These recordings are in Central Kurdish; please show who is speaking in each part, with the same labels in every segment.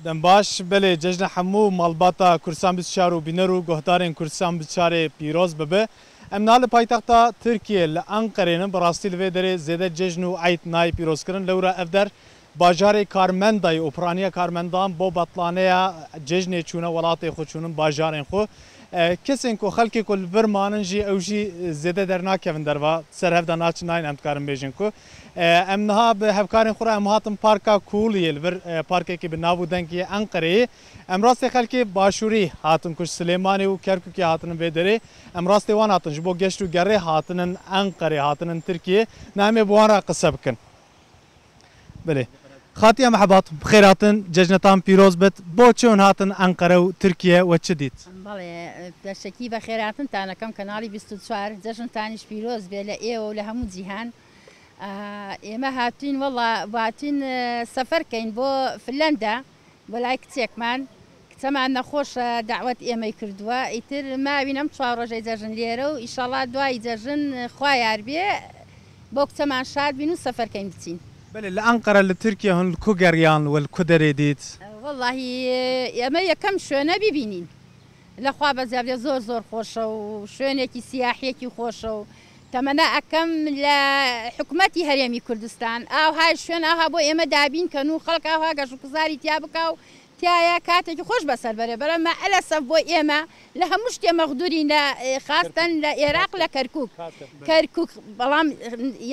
Speaker 1: دم باش بله جشن حمو مالباتا کورسان 24 و بینر و گهدارین کورسان 24 پیروز ببه ام نال پایتخت ترکیه لانقره براستی لوی دره زده جشن و عید نای پیروز کردن لورا افدر باجار کارمندای اوپرانیا کارمندان بو بطلانه جشن چونه ولات خودشونن باجارن خو کسین کو خلکی کل برمانن جی او جی زده در ناکوین دروا سر هفته ناچ ناین امکارم بیجن کو ام نها به هفکارن خورا ام هاتم پارکا کولیل ور پارکی که به نابو دنگی انقره ام راست خلکی باشوری هاتن کش سلیمانی و کرکوکی هاتن بدره ام راست وان هاتن جبو گشتو گره هاتن انقره هاتن ترکیه نامه بوارا قصب کن بله خاطی محبات بخیراتن جشنتان پیروز بت بو چون هاتن انقره و ترکیه و چه دید
Speaker 2: بله بشکی بخیراتن تانا کم کانالی 24 جشنتانش پیروز به لئیه و لهمو جیهان ئێمە هاتوین وەڵا باتین سەفەر کەین بۆ فنلەندا بۆ لای کچێکمان کچەمان نەخۆشە داوەت ئێمەی کردووە ئیتر ماوین ئەم 4 ڕۆژەی جەژن لێرە و ئیشەڵا دوای جەژن خوا یار بێ بۆ کچەمان شاد بین و سەفەرکەین بچین
Speaker 1: بله لأنقرة لتركيا هن الكوغريان والكودري ديت
Speaker 2: والله ئێمە یەکەم شوێنە ببینین لەخوا بەزیابێ زۆر خۆشە و شوێنێکی سیاحیەکی خۆشە و تەمەنە ئەەکەم لە حکوومەتی هەرێمی کوردستان ئاوهای شوێن ئاها بۆ ئێمە دابین کەن و خەڵک ئاها گەشت و گوزاری تیا بکە و تایە کاتێکی خۆش بەسەر بەرێ بەرەمە ئەلەسەف بۆ ئێمە لە هەموو شتێ مەغدوورین لە خاستن لە عێراق لە کەرکووک بەڵام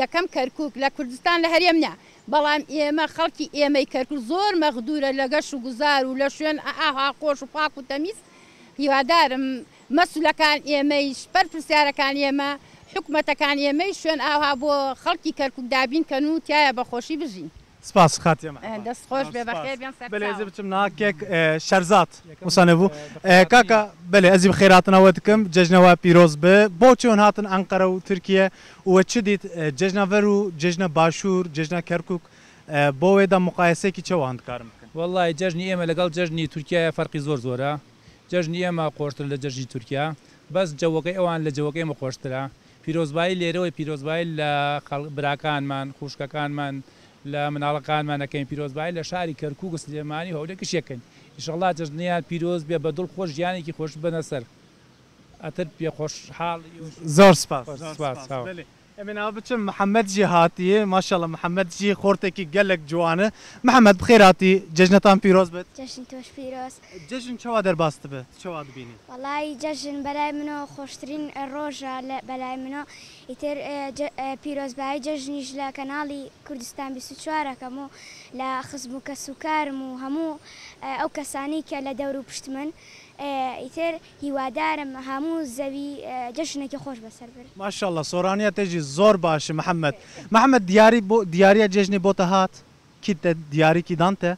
Speaker 2: یەکەم کەرکووک لە کوردستان لە هەرێم نە بەڵام ئێمە خەڵکی ئێمەی کەرکوو زۆر مەغدورە لە گەشت و گوزار و لە شوێن ئاها خۆش و پاک و تەمیز هیوادارم مەسوولەکان ئێمەی پەر پرسیارەکان ئێمە حکوومەتەکان ئێمەی شوێن ئاها بۆ خەڵکی کەرکووک دابین کەن و تایە بەخۆشی بژین
Speaker 1: سپاس خاطی
Speaker 2: دەست خۆش بێ بەخێر بێن
Speaker 1: بله ازی بچم ناکێک شەرزات وسانه بوو کاکا بله ازی بخیراتنەوە دکم جژنەوە پیرۆز بێ بۆ چۆن هاتن ئەنقەرە و تورکیە و چ دیت جژنەڤەر و جژنە باشوور جژنە کەرکووک بۆ وێدا مقایسەیەکی چەوان دکارم بکەن
Speaker 3: والله جژنی ئێمە لەگەڵ جژنی تورکیایە فەرقی زۆرە جژنی ئێمە خۆشتر لە جژنی تورکیا بەس جەوەکەی ئەوان لە جەوەکەی ئێمە خۆشترە پیرۆزبایی لێرەوەی پیرۆزبایی لە براکانمان خوشکەکانمان لە مناڵەکانمان نەکەین پیرۆزبایی لە شاری کەرکووک و سلێمانی هەولێکش یەکەین ئینشەڵڵا جژنیان پیرۆز بێ بە دڵ خۆش ژیانێکی خۆش بنە سەر ئەتر پێ خۆشحاڵ
Speaker 1: زۆر سپاس من بچم محمد جی هاتیه ماشاءالله محمد جی خورتێکی گەلێک جوانە محمد بخێراتی جژنتان پیرۆز بێت
Speaker 4: جژن تۆش پیرۆز
Speaker 1: جژن چاوا دەرباست بێت چاوا دبینی
Speaker 4: وەڵی جژن بەلای منەوە خۆشترین ڕۆژە بەلای منەوە ئیتر پیرۆزبایی جژنیش لە کەناڵی کوردستان 24ەکەم و لە خزم و کەسوکارم و هەموو ئەو کەسانی کە لە دەور و پشت من ئیتر هیوادارم هەموو زەوی جەژنێکی خۆش بەسەر برد
Speaker 1: ماشاءالله سۆرانیا تێژی زۆر باشە محەممەد دیاریە جژنی بۆتە هات کیت دیاریکی دانتە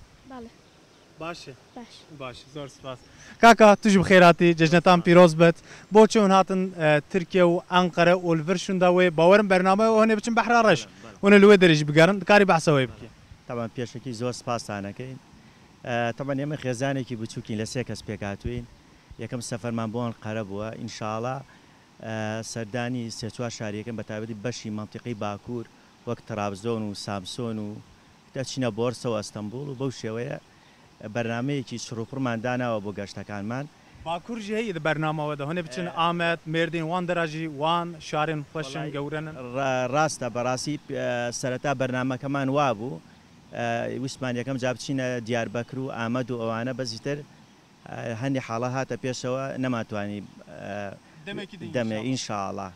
Speaker 1: باش زۆر سپاس کاکا توش بخێراتی جژنتان پیرۆز بێت بۆ چۆن هاتن تورکیە و ئەنقەرە ئۆلڤەرشوندا وێ باوەرم بەرنامە هەنێ بچم بەحرا ڕەش هونە لێ دەریژ بگەڕن کاری بەحسەوەی بکە
Speaker 5: تاوان پێشەکی زۆر سپاسانەکەین تەمان ئێمە خێزانێکی بچووکین لە 3 کەس پێکهاتوین یەکەم سەفەرمان بۆ ئەنقەرە بووە ئینشاڵڵا سەردانی 3-4 شاریەکەم بە تایبەتی بەشی مەنتیقی باکوور وەک ترابزۆن و سامسۆن و دەچینە بۆرسەوە ئەستەمبوڵ و بەو شێوەیە بەرنمەیەکی سروپڕمان داناوە بۆ گەشتەکانمان
Speaker 1: باکوورژی هەیە بەرنامەوەدا هەنێ بچن ئامەد مێردین وان دەراژی وان شارێن خۆشن گەورەن
Speaker 5: ڕاستە بەڕاستی سەرەتا بەرنمەکەمان وابوو ویسمان یەکەم جا بچینە دیاربەکر و ئامەد و ئەوانە بەزیتر هەندی حاڵە هاتە پێشەوە نەماتوانی دەمێ ئینشاءڵڵا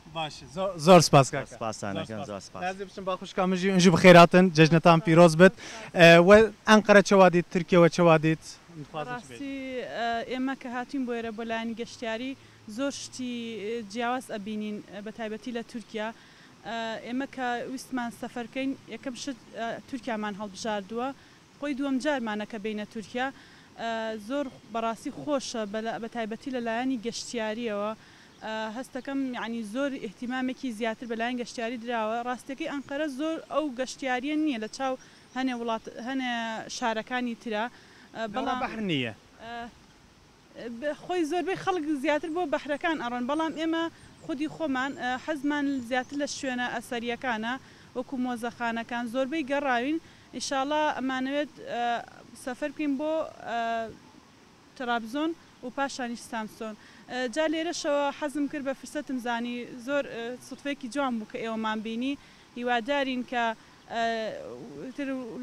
Speaker 1: زۆر سپاس
Speaker 5: سپاسانەکەم زۆر سپاس
Speaker 1: بچم باخوشکامژی ئەنج بخێراتن جژنتان پیرۆز بێت ئەنقەرە چاوا دیت تورکیەوە چاوا دیت
Speaker 6: ڕاستی ئێمە کە هاتوین بۆ ئێرە بۆ لایەنی گەشتیاری زۆر شتی جیاواز ئەبینین بە تایبەتی لە تورکیا ئێمە کە ویستمان سەفەرکەین یەکەم شت تورکیامان هەڵبژاردووە خۆی دووەم جارمانەکە بینە تورکیا زۆر بەڕاستی خۆشە بە تایبەتی لەلایەنی گەشتیاریەوە هەستەکەم یعنی زۆر احتیمامێکی زیاتر بەلایەن گەشتیاری دراوە ڕاستەکەی ئەنقەرە زۆر ئەو گەشتیاریە نییە لە چاو هەنێ شارەکانی ترا
Speaker 1: بەڵام بەحر نییە
Speaker 6: خۆی زۆربەی خەڵک زیاتر بۆ بەحرەکان ئەڕۆن بەڵام ئێمە خودی خۆمان حەزمان زیاتر لە شوێنە ئەسەریەکانە وەکو مۆزەخانەکان زۆربەی گەڕاوین ئینشاڵڵا ئەمانەوێت سەفەر بکەین بۆ ترابزۆن و پاشانیش سامسۆن جا لێرەشەوە حەزم کرد بە فرسەتم زانی زۆر سوتفێکی جوان بوو کە ئێوەمان بینی هیوادارین کە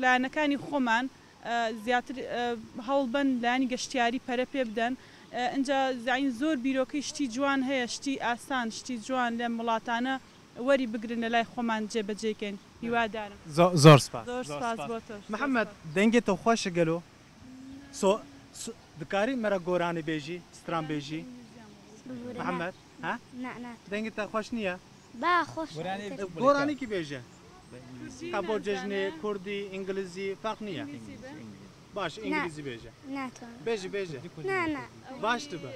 Speaker 6: لایەنەکانی خۆمان زیاتر هەوڵبەن لایانی گەشتیاری پەرە پێ بدەن اینجا زین زۆر بیرۆکەی شتی جوان هەیە شتی ئاسان شتی جوان لە وڵاتانە وەری بگرن لە لای خۆمان جێبەجێکەین هیوادارم
Speaker 1: زۆر سپاس
Speaker 6: زۆر سپاس بۆ تۆ
Speaker 1: محەممەد دەنگێتەوە خۆشە گەلۆ دکاری مەرە گۆرانی بێژی ستران بێژی محەممەد دەنگێتە خۆش نییە
Speaker 4: با خۆش
Speaker 1: گۆرانێکی بێژە کا بۆ جژنێ کوردی ئینگلیزی فەق نییە باش ئینگلیزی بێژە بێژی بێژە باشتە بە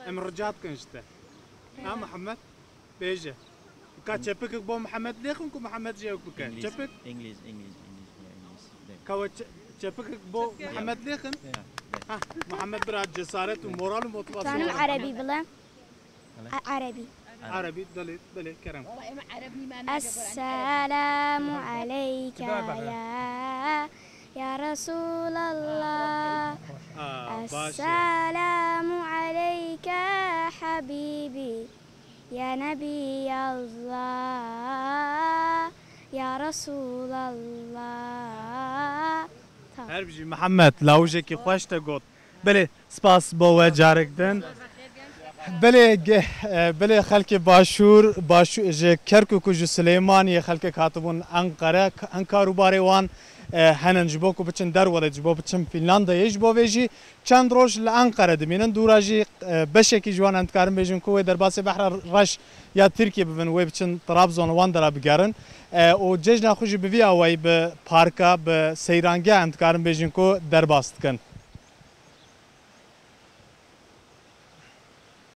Speaker 1: ئەم ڕجات کەنجتە ها محەممەد بێژە کا چەپکێک بۆ محەممەد لێخن و محەممەد جێک بکەن چەپک کەوە چەپکێک بۆ محەممەد لێخن محەممەد برات جەسارەت و مۆرال و
Speaker 4: مۆتیڤاسیۆن عەرەبی بڵێ
Speaker 1: عربي دلي كرم
Speaker 4: السلام عليك يا رسول الله السلام عليك حبيبي يا نبي الله يا رسول الله
Speaker 1: هربجي محمد لاوجك خوش تقول بلي سپاس بو جاركدن بله خلک باشور کرکوک و سلیمانی خلک کاتبون انقره انکارو باره وان هنن جبو کو بچن در ولد جبو بچن فنلندا جبو ویجی چند روز لانقره دمینن دوراجی بشکی جوان انتکارم بیجن کو در باس بحر رش یا ترکیه ببن و بچن طرابزون وان در بگرن و ججنا خوشی بوی اوای به پارکا به سیرانگه انتکارم بیجن کو در باست کن